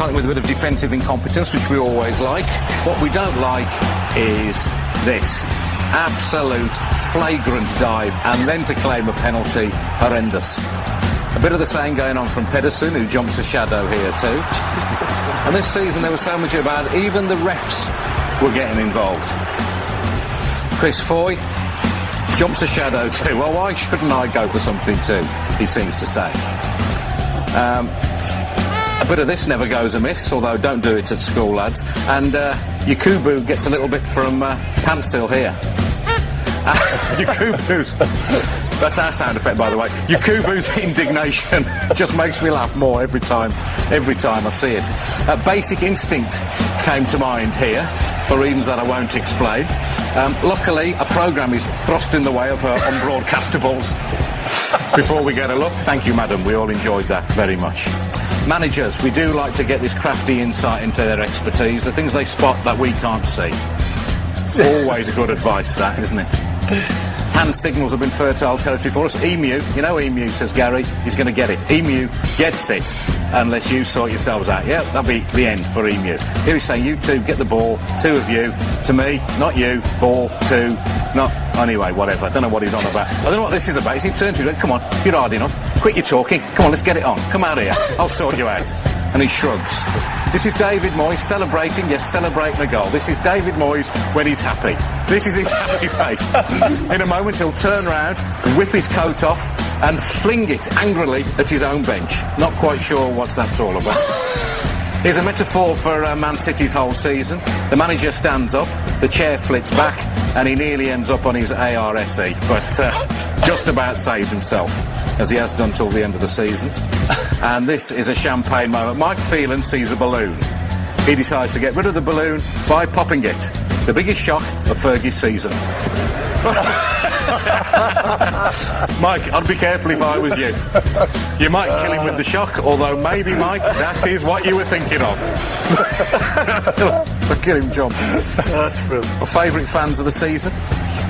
something with a bit of defensive incompetence, which we always like. What we don't like is this. Absolute flagrant dive, and then to claim a penalty, horrendous. A bit of the same going on from Pedersen, who jumps a shadow here too. And this season there was so much about it, even the refs were getting involved. Chris Foy jumps a shadow too. Well, why shouldn't I go for something too, he seems to say. A bit of this never goes amiss, although don't do it at school, lads. And Yakubu gets a little bit from Pantsil here. Yakubu's... That's our sound effect, by the way. Yakubu's indignation just makes me laugh more every time I see it. Basic Instinct came to mind here, for reasons that I won't explain. Luckily, a programme is thrust in the way of her unbroadcastables before we get a look. Thank you, madam. We all enjoyed that very much. Managers, we do like to get this crafty insight into their expertise, the things they spot that we can't see. Always good advice, that, isn't it? Hand signals have been fertile territory for us. Emu, you know Emu, says Gary, he's going to get it. Emu gets it, unless you sort yourselves out. Yeah, that'll be the end for Emu. Here he's saying, you two, get the ball, two of you, to me, not you, ball, two, not... Anyway, whatever, I don't know what he's on about. I don't know what this is about. Is he turned to him, come on, you're hard enough, quit your talking, come on, let's get it on, come out here, I'll sort you out. And he shrugs. This is David Moyes celebrating, yes, celebrating a goal. This is David Moyes when he's happy. This is his happy face. In a moment he'll turn round, whip his coat off and fling it angrily at his own bench. Not quite sure what that's all about. Here's a metaphor for Man City's whole season. The manager stands up, the chair flits back, and he nearly ends up on his ARSE, but just about saves himself, as he has done till the end of the season. And this is a champagne moment. Mike Phelan sees a balloon. He decides to get rid of the balloon by popping it. The biggest shock of Fergie's season. Mike, I'd be careful if I was you. You might kill him with the shock, although maybe, Mike, that is what you were thinking of. Look at him jump. That's brilliant. My favourite fans of the season?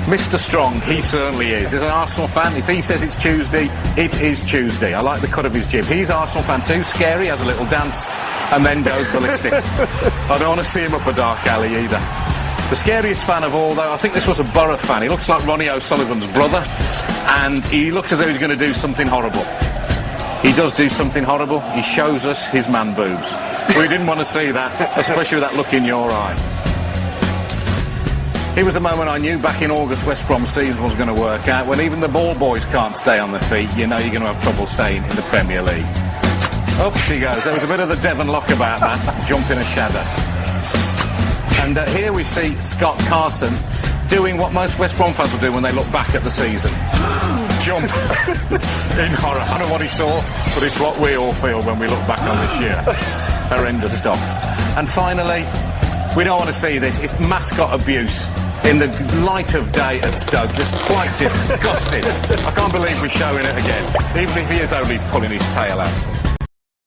Mr. Strong, he certainly is. As an Arsenal fan, if he says it's Tuesday, it is Tuesday. I like the cut of his jib. He's Arsenal fan too, scary, has a little dance, and then goes ballistic. I don't want to see him up a dark alley either. The scariest fan of all, though, I think this was a Borough fan. He looks like Ronnie O'Sullivan's brother, and he looks as though he's going to do something horrible. He does do something horrible. He shows us his man boobs. We didn't want to see that, especially with that look in your eye. It was the moment I knew back in August West Brom season was going to work out. When even the ball boys can't stay on their feet, you know you're going to have trouble staying in the Premier League. Up she goes. There was a bit of the Devon Lock about that, jumping a shadow. And here we see Scott Carson doing what most West Brom fans will do when they look back at the season. Jump in horror. I don't know what he saw, but it's what we all feel when we look back on this year. Horrendous stuff. And finally, we don't want to see this. It's mascot abuse in the light of day at Stoke. Just quite disgusting. I can't believe we're showing it again, even if he is only pulling his tail out.